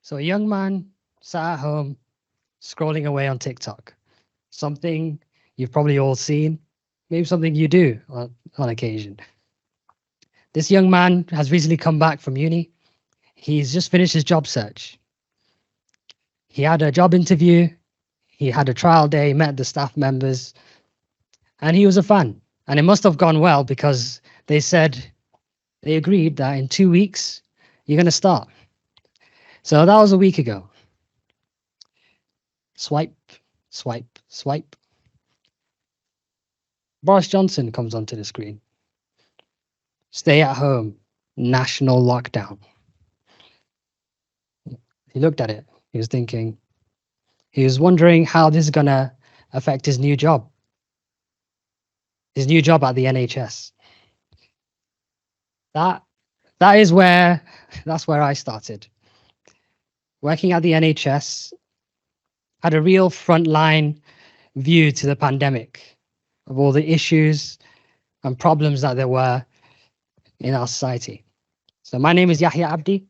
So a young man sat at home scrolling away on TikTok. Something you've probably all seen, maybe something you do on occasion. This young man has recently come back from uni. He's just finished his job search. He had a job interview, he had a trial day, met the staff members, and he was a fan. And it must have gone well because they agreed that in 2 weeks, you're going to start. So that was a week ago. Swipe, swipe, swipe. Boris Johnson comes onto the screen. Stay at home, national lockdown. He looked at it. He was thinking, he was wondering how this is going to affect his new job at the NHS. That's where I started. Working at the NHS, had a real frontline view to the pandemic, of all the issues and problems that there were in our society. So my name is Yahye Abdi.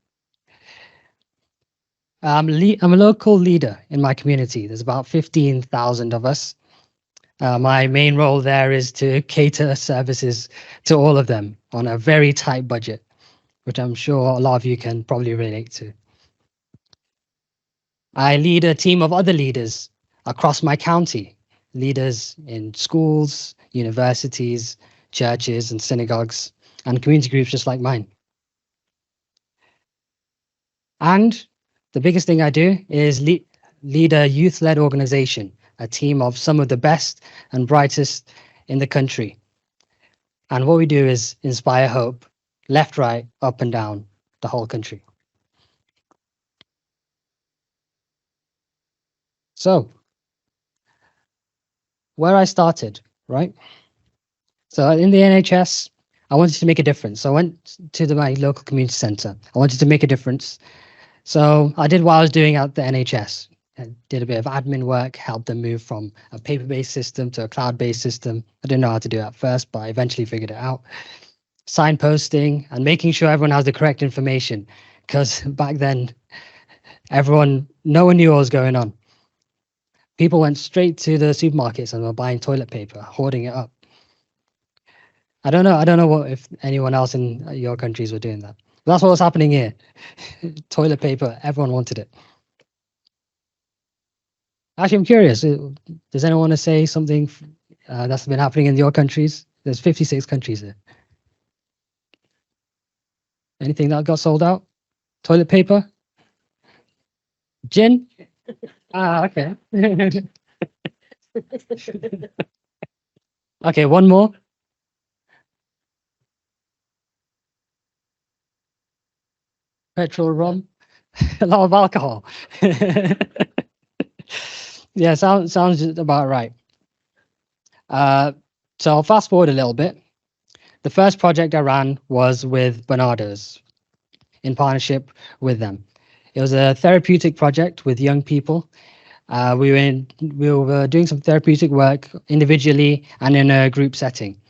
I'm a local leader in my community. There's about 15,000 of us. My main role there is to cater services to all of them on a very tight budget, which I'm sure a lot of you can probably relate to. I lead a team of other leaders across my county, leaders in schools, universities, churches, and synagogues, and community groups just like mine. And the biggest thing I do is lead a youth-led organization, a team of some of the best and brightest in the country. And what we do is inspire hope, left, right, up and down the whole country. So, where I started, right? So in the NHS, I wanted to make a difference. So I went to my local community centre. I wanted to make a difference. So I did what I was doing at the NHS. I did a bit of admin work, helped them move from a paper-based system to a cloud-based system. I didn't know how to do it at first, but I eventually figured it out. Signposting and making sure everyone has the correct information, because back then, no one knew what was going on. People went straight to the supermarkets and were buying toilet paper, hoarding it up. I don't know if anyone else in your countries were doing that. But that's what was happening here. Toilet paper, everyone wanted it. Actually, I'm curious. Does anyone want to say something that's been happening in your countries? There's 56 countries here. Anything that got sold out? Toilet paper? Gin? Okay. Okay, one more. Petrol, rum, a lot of alcohol. Yeah, sounds about right. So I'll fast forward a little bit. The first project I ran was with Bernardo's, in partnership with them. It was a therapeutic project with young people. We were doing some therapeutic work individually and in a group setting.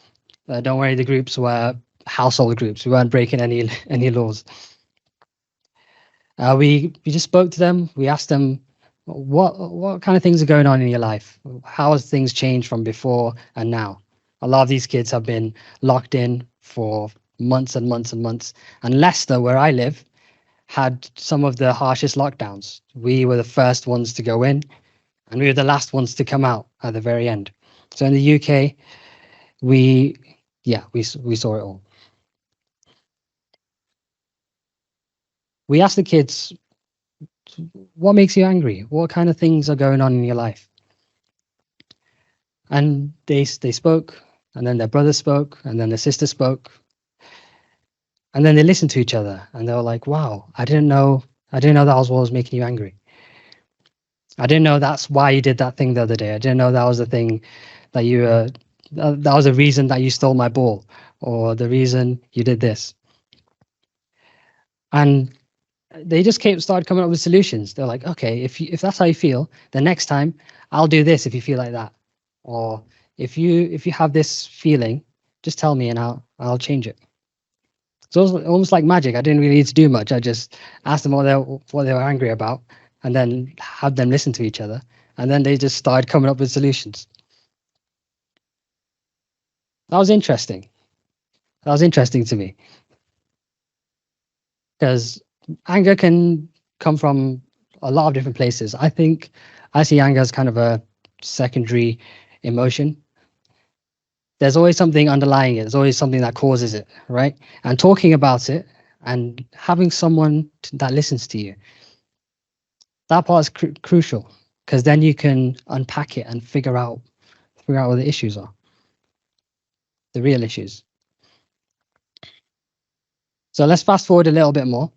Don't worry, the groups were household groups. We weren't breaking any laws. We just spoke to them. We asked them, what kind of things are going on in your life? How has things changed from before and now? A lot of these kids have been locked in for months and months and months. And Leicester, where I live, had some of the harshest lockdowns. We were the first ones to go in, and we were the last ones to come out at the very end. So in the UK, we saw it all. We asked the kids, what makes you angry? What kind of things are going on in your life? And they spoke, and then their brother spoke, and then their sister spoke. And then they listened to each other, and they were like, wow, I didn't know that was what was making you angry. I didn't know that's why you did that thing the other day. I didn't know that was the thing that that was the reason that you stole my ball, or the reason you did this. And they just started coming up with solutions. They're like, okay, if that's how you feel, then next time I'll do this if you feel like that. Or if you have this feeling, just tell me and I'll change it. So it was almost like magic. I didn't really need to do much. I just asked them what they were angry about, and then had them listen to each other, and then they just started coming up with solutions. That was interesting. That was interesting to me because anger can come from a lot of different places. I think I see anger as kind of a secondary emotion. There's always something underlying it. There's always something that causes it, right? And talking about it and having someone that listens to you, that part is crucial because then you can unpack it and figure out what the issues are, the real issues. So let's fast forward a little bit more.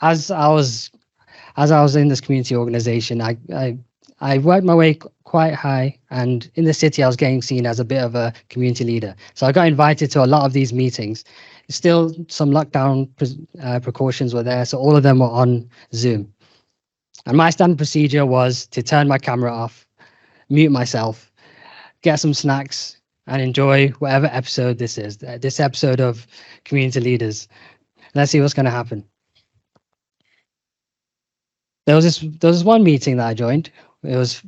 As I was in this community organization, I worked my way quite high, and in the city, I was getting seen as a bit of a community leader. So I got invited to a lot of these meetings. Still, some lockdown precautions were there, so all of them were on Zoom. And my standard procedure was to turn my camera off, mute myself, get some snacks, and enjoy whatever episode this is. This episode of Community Leaders. Let's see what's going to happen. There was this one meeting that I joined. It was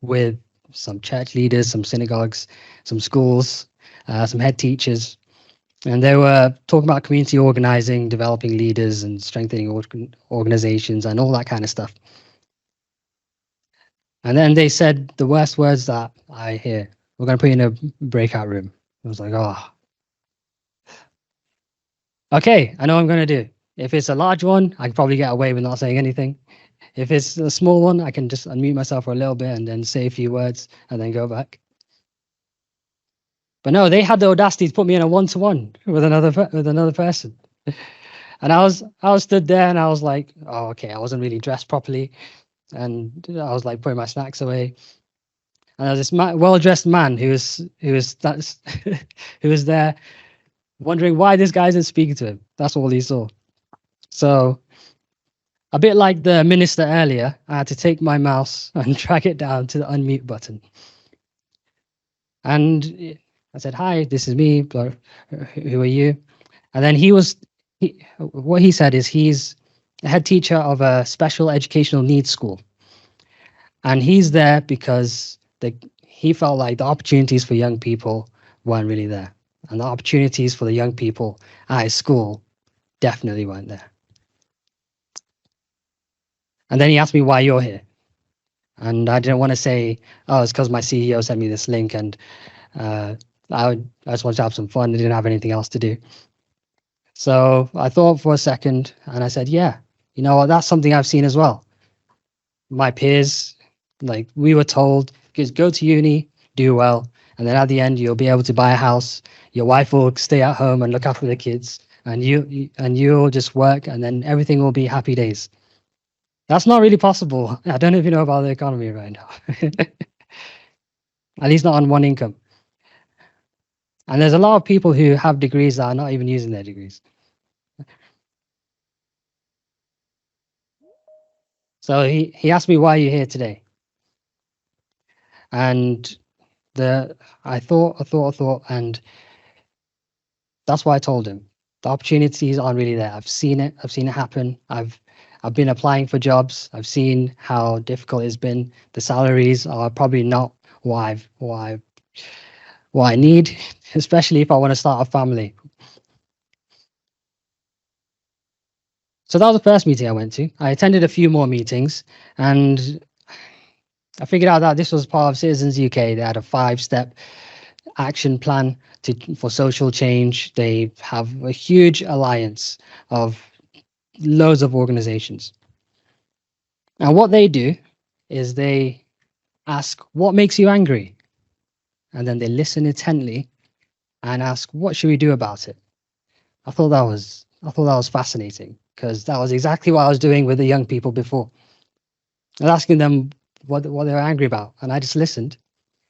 with some church leaders, some synagogues, some schools, some head teachers, and they were talking about community organizing, developing leaders, and strengthening organizations, and all that kind of stuff. And then they said the worst words that I hear: "We're going to put you in a breakout room." I was like, "Oh, okay, I know what I'm going to do. If it's a large one, I can probably get away with not saying anything. If it's a small one, I can just unmute myself for a little bit and then say a few words and then go back." But no, they had the audacity to put me in a one-to-one with another person. And I was stood there and I was like, oh, okay, I wasn't really dressed properly. And I was like putting my snacks away. And there was this well-dressed man who was who was there wondering why this guy isn't speaking to him. That's all he saw. So a bit like the minister earlier, I had to take my mouse and drag it down to the unmute button. And I said, "Hi, this is me. Who are you?" And then what he said is he's a head teacher of a special educational needs school. And he's there because he felt like the opportunities for young people weren't really there. And the opportunities for the young people at his school definitely weren't there. And then he asked me why you're here. And I didn't want to say, oh, it's because my CEO sent me this link and I just wanted to have some fun. I didn't have anything else to do. So I thought for a second and I said, yeah, you know what? That's something I've seen as well. My peers, like we were told, just go to uni, do well. And then at the end, you'll be able to buy a house. Your wife will stay at home and look after the kids. And you'll just work and then everything will be happy days. That's not really possible. I don't know if you know about the economy right now. At least not on one income. And there's a lot of people who have degrees that are not even using their degrees. So he asked me, why are you here today? And I thought, and that's why I told him. The opportunities aren't really there. I've seen it happen. I've been applying for jobs. I've seen how difficult it's been. The salaries are probably not what I need, especially if I want to start a family. So that was the first meeting I went to. I attended a few more meetings and I figured out that this was part of Citizens UK. They had a 5-step action plan for social change. They have a huge alliance of loads of organizations. And what they do is they ask, what makes you angry? And then they listen intently and ask, what should we do about it? I thought that was fascinating because that was exactly what I was doing with the young people before. I was asking them what they were angry about, and I just listened.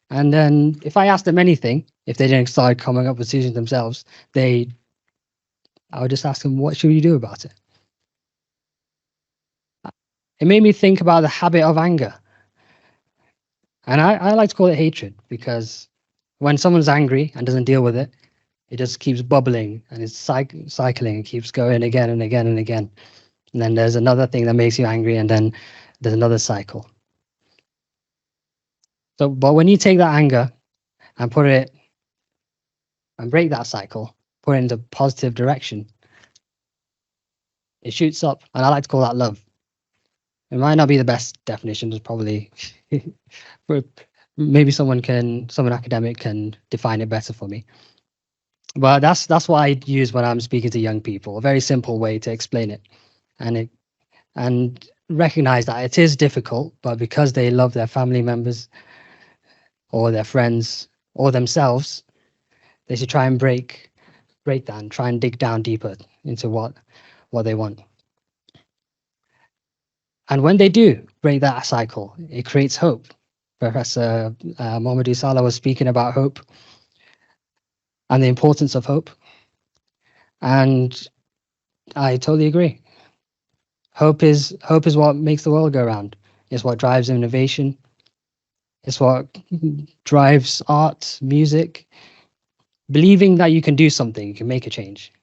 And then if I asked them anything, if they didn't start coming up with solutions themselves, I would just ask them, what should we do about it? It made me think about the habit of anger. And I like to call it hatred because when someone's angry and doesn't deal with it, It just keeps bubbling and it's cycling. It keeps going again and again and again. And then there's another thing that makes you angry, and then there's another cycle. So, but when you take that anger and put it and break that cycle, put it into positive direction, it shoots up. And I like to call that love. It might not be the best definition. It's probably maybe someone academic can define it better for me. But that's what I use when I'm speaking to young people. A very simple way to explain it, and recognize that it is difficult, but because they love their family members or their friends or themselves, they should try and break that and try and dig down deeper into what they want. And when they do break that cycle, it creates hope. Professor Mohamedou Salah was speaking about hope and the importance of hope. And I totally agree. Hope is what makes the world go round. It's what drives innovation. It's what drives art, music. Believing that you can do something, you can make a change.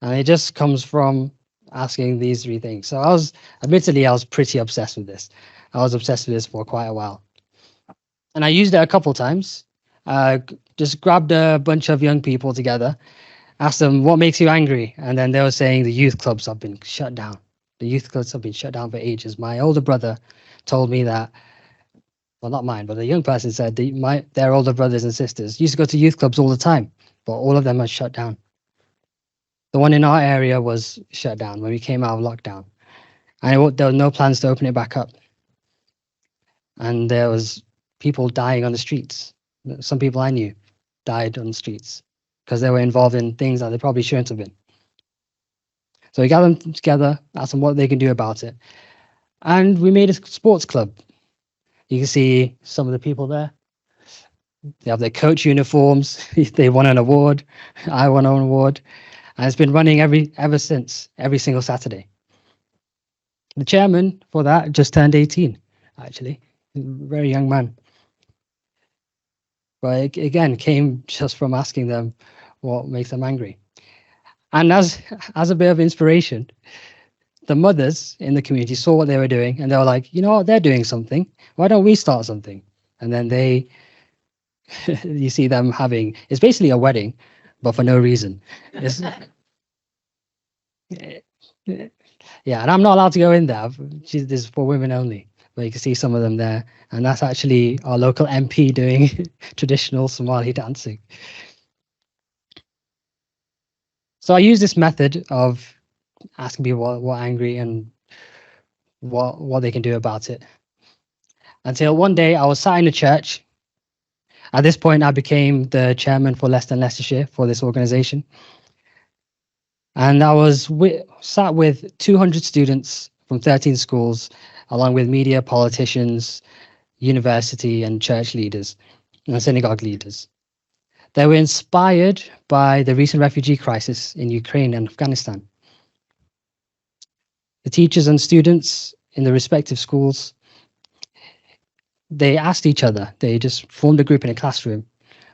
And it just comes from asking these three things. So I was pretty obsessed with this. I was obsessed with this for quite a while. And I used it a couple times. Just grabbed a bunch of young people together, asked them, what makes you angry? And then they were saying the youth clubs have been shut down. The youth clubs have been shut down for ages. My older brother told me that, well, not mine, but a young person said their older brothers and sisters used to go to youth clubs all the time, but all of them are shut down. The one in our area was shut down when we came out of lockdown. And there were no plans to open it back up. And there was people dying on the streets. Some people I knew died on the streets because they were involved in things that they probably shouldn't have been. So we gathered them together, asked them what they can do about it. And we made a sports club. You can see some of the people there. They have their coach uniforms. They won an award. I won an award. And it's been running ever since, every single Saturday. The chairman for that just turned 18, actually. Very young man. But it, again, came just from asking them what makes them angry. And as a bit of inspiration, the mothers in the community saw what they were doing and they were like, you know what, they're doing something. Why don't we start something? And then you see them it's basically a wedding, but for no reason. Yeah, and I'm not allowed to go in there. This is for women only. But you can see some of them there. And that's actually our local MP doing traditional Somali dancing. So I use this method of asking people what angry and what they can do about it. Until one day I was sat in a church. At this point, I became the chairman for Leicester and Leicestershire for this organization. And I was sat with 200 students from 13 schools, along with media, politicians, university and church leaders, and synagogue leaders. They were inspired by the recent refugee crisis in Ukraine and Afghanistan. The teachers and students in the respective schools, they asked each other, they just formed a group in a classroom.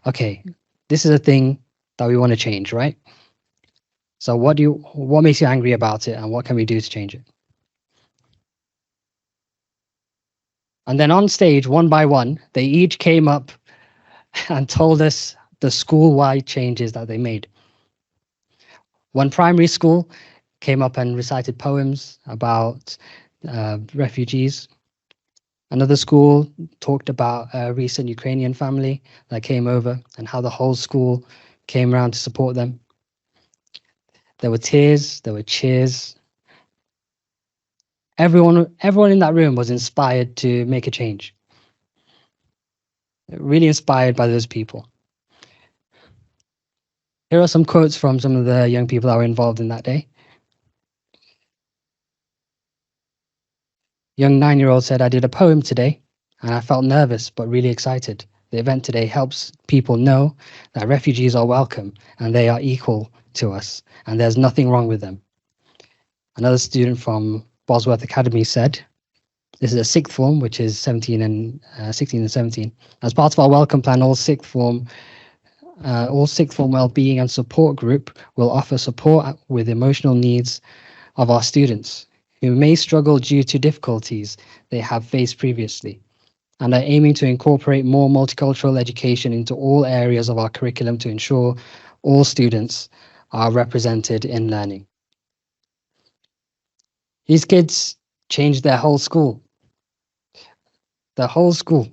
Okay, this is a thing that we want to change, right? So what makes you angry about it and what can we do to change it? And then on stage, one by one, they each came up and told us the school-wide changes that they made. One primary school came up and recited poems about refugees. Another school talked about a recent Ukrainian family that came over and how the whole school came around to support them. There were tears, there were cheers. Everyone in that room was inspired to make a change. Really inspired by those people. Here are some quotes from some of the young people that were involved in that day. Young 9-year-old said, I did a poem today and I felt nervous but really excited. The event today helps people know that refugees are welcome and they are equal to us and there's nothing wrong with them. Another student from Bosworth Academy said, this is a sixth form, which is 16 and 17. As part of our welcome plan, all sixth form All sixth form wellbeing and support group will offer support with emotional needs of our students who may struggle due to difficulties they have faced previously, and are aiming to incorporate more multicultural education into all areas of our curriculum to ensure all students are represented in learning. These kids changed their whole school. The whole school.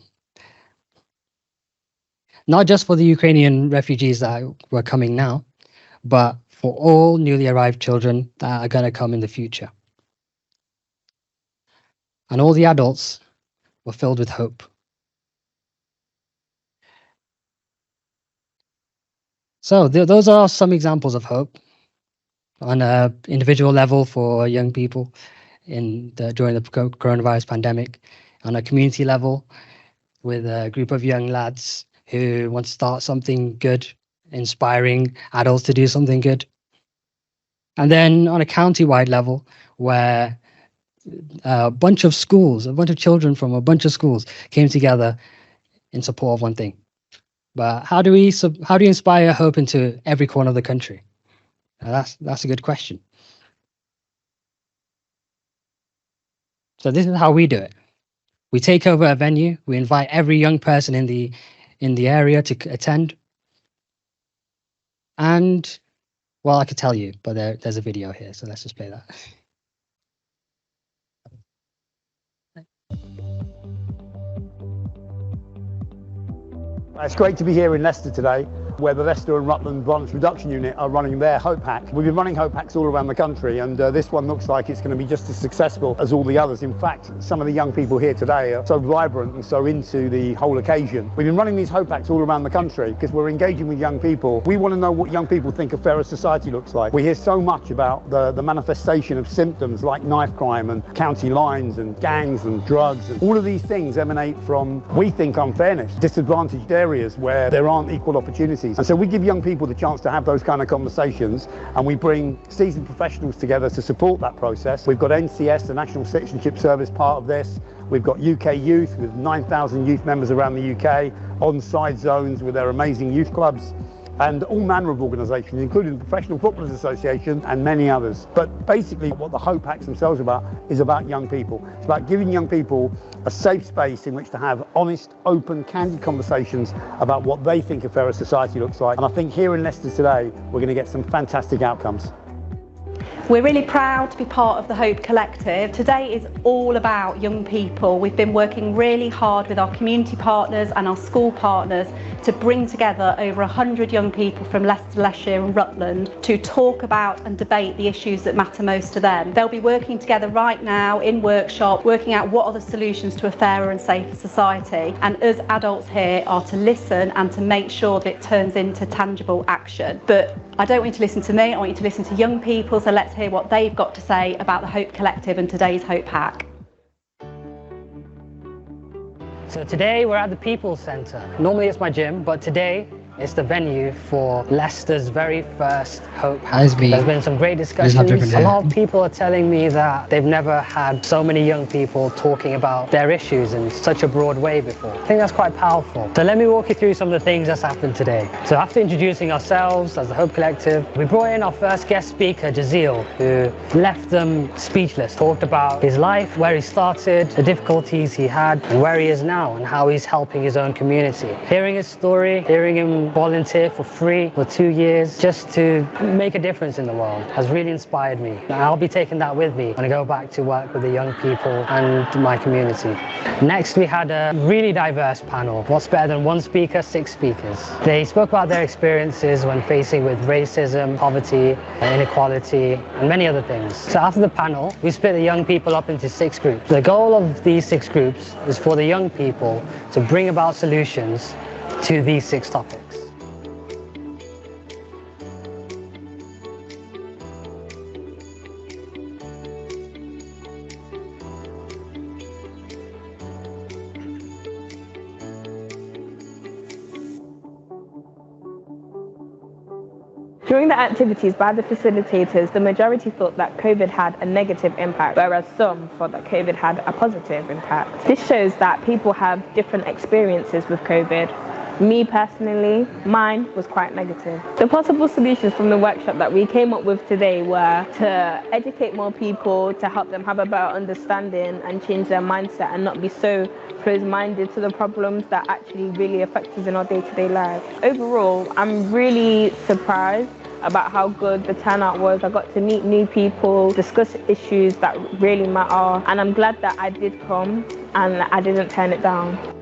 Not just for the Ukrainian refugees that were coming now, but for all newly arrived children that are going to come in the future. And all the adults were filled with hope. So those are some examples of hope on an individual level for young people during the coronavirus pandemic, on a community level with a group of young lads who want to start something good, inspiring adults to do something good. And then on a county-wide level where a bunch of children from a bunch of schools came together in support of one thing. But how do you inspire hope into every corner of the country? That's a good question. So this is how we do it. We take over a venue. We invite every young person in the area to attend. And well, I could tell you, but there's a video here, so let's just play that. It's great to be here in Leicester today, where the Leicester and Rutland Violence Reduction Unit are running their Hope Hack. We've been running Hope Hacks all around the country, and this one looks like it's going to be just as successful as all the others. In fact, some of the young people here today are so vibrant and so into the whole occasion. We've been running these Hope Hacks all around the country because we're engaging with young people. We want to know what young people think a fairer society looks like. We hear so much about the manifestation of symptoms like knife crime and county lines and gangs and drugs. And all of these things emanate from, we think, unfairness, disadvantaged areas where there aren't equal opportunities. And so we give young people the chance to have those kind of conversations, and we bring seasoned professionals together to support that process. We've got NCS, the National Citizenship Service, part of this. We've got UK Youth with 9,000 youth members around the UK, on-side zones with their amazing youth clubs, and all manner of organisations, including the Professional Footballers Association and many others. But basically what the Hope Hacks themselves is about young people. It's about giving young people a safe space in which to have honest, open, candid conversations about what they think a fairer society looks like. And I think here in Leicester today, we're going to get some fantastic outcomes. We're really proud to be part of the Hope Collective. Today is all about young people. We've been working really hard with our community partners and our school partners to bring together over 100 young people from Leicester, Leicestershire and Rutland to talk about and debate the issues that matter most to them. They'll be working together right now in workshop, working out what are the solutions to a fairer and safer society. And us adults here are to listen and to make sure that it turns into tangible action. But I don't want you to listen to me, I want you to listen to young people, so let's hear what they've got to say about the Hope Collective and today's Hope Hack. So today we're at the People's Centre. Normally it's my gym, but today it's the venue for Leicester's very first Hope Hack. There's been some great discussions. A lot of people are telling me that they've never had so many young people talking about their issues in such a broad way before. I think that's quite powerful. So let me walk you through some of the things that's happened today. So after introducing ourselves as the Hope Collective, we brought in our first guest speaker, Jazeel, who left them speechless, talked about his life, where he started, the difficulties he had, and where he is now, and how he's helping his own community. Hearing his story, hearing him volunteer for free for 2 years just to make a difference in the world has really inspired me. And I'll be taking that with me when I go back to work with the young people and my community. Next, we had a really diverse panel. What's better than one speaker, 6 speakers. They spoke about their experiences when facing with racism, poverty, inequality, and many other things. So after the panel, we split the young people up into 6 groups. The goal of these 6 groups is for the young people to bring about solutions to these 6 topics. During the activities by the facilitators, the majority thought that COVID had a negative impact, whereas some thought that COVID had a positive impact. This shows that people have different experiences with COVID, Me personally, mine was quite negative. The possible solutions from the workshop that we came up with today were to educate more people, to help them have a better understanding and change their mindset and not be so closed-minded to the problems that actually really affect us in our day-to-day lives. Overall, I'm really surprised about how good the turnout was. I got to meet new people, discuss issues that really matter, and I'm glad that I did come and I didn't turn it down.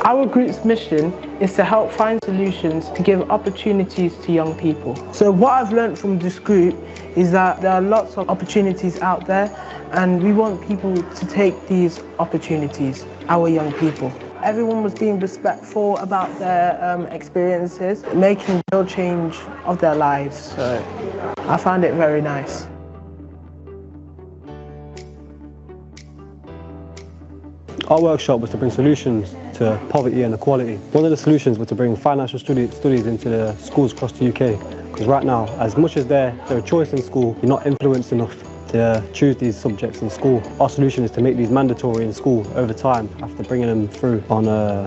Our group's mission is to help find solutions to give opportunities to young people. So what I've learned from this group is that there are lots of opportunities out there, and we want people to take these opportunities, our young people. Everyone was being respectful about their experiences, making real change of their lives. So I found it very nice. Our workshop was to bring solutions to poverty and equality. One of the solutions was to bring financial studies into the schools across the UK. Because right now, as much as they're a choice in school, you're not influenced enough to choose these subjects in school. Our solution is to make these mandatory in school over time after bringing them through on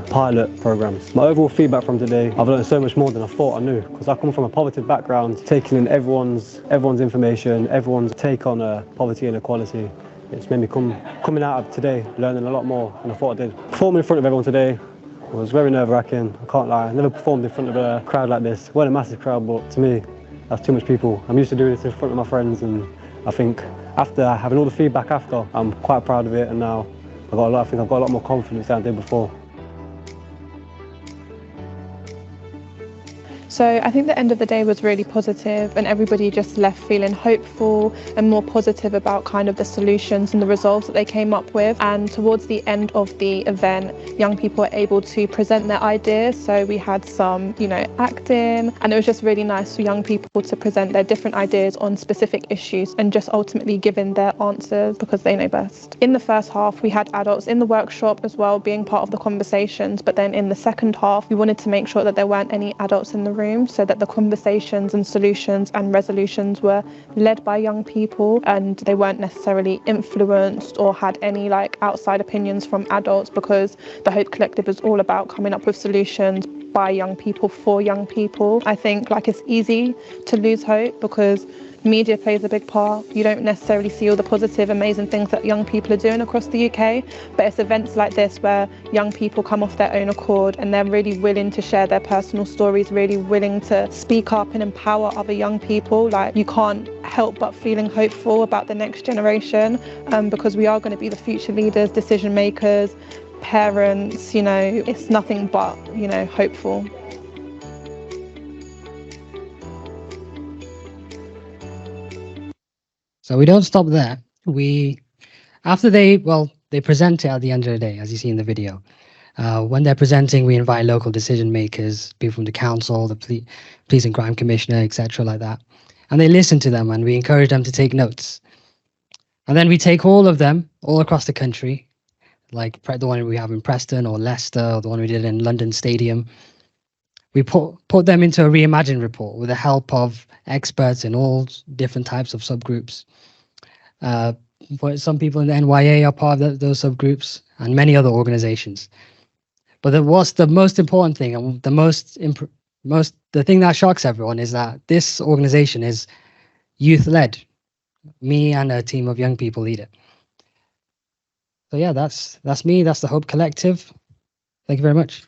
pilot programs. My overall feedback from today, I've learned so much more than I thought I knew, because I come from a poverty background, taking in everyone's information, everyone's take on poverty and equality. It's made me coming out of today learning a lot more than I thought I did. Performing in front of everyone today was very nerve-wracking, I can't lie. I never performed in front of a crowd like this. It wasn't a massive crowd, but to me, that's too much people. I'm used to doing this in front of my friends, and I think after having all the feedback after, I'm quite proud of it, and now I think I've got a lot more confidence than I did before. So I think the end of the day was really positive, and everybody just left feeling hopeful and more positive about kind of the solutions and the results that they came up with. And towards the end of the event, young people were able to present their ideas. So we had some, acting, and it was just really nice for young people to present their different ideas on specific issues and just ultimately giving their answers because they know best. In the first half, we had adults in the workshop as well being part of the conversations, but then in the second half, we wanted to make sure that there weren't any adults in the room, so that the conversations and solutions and resolutions were led by young people and they weren't necessarily influenced or had any outside opinions from adults, because the Hope Collective is all about coming up with solutions by young people for young people. I think it's easy to lose hope because media plays a big part. You don't necessarily see all the positive, amazing things that young people are doing across the UK, but it's events like this where young people come off their own accord and they're really willing to share their personal stories, really willing to speak up and empower other young people. You can't help but feeling hopeful about the next generation, because we are going to be the future leaders, decision makers, parents, it's nothing but, hopeful. So we don't stop there. After they present it at the end of the day, as you see in the video. When they're presenting, we invite local decision makers, people from the council, the police and crime commissioner, etc., like that. And they listen to them, and we encourage them to take notes. And then we take all of them all across the country, like the one we have in Preston or Leicester, or the one we did in London Stadium. We put them into a reimagined report with the help of experts in all different types of subgroups. Some people in the NYA are part of those subgroups, and many other organizations. But what's the most important thing, and the thing that shocks everyone, is that this organization is youth-led. Me and a team of young people lead it. So yeah, that's me. That's the Hope Collective. Thank you very much.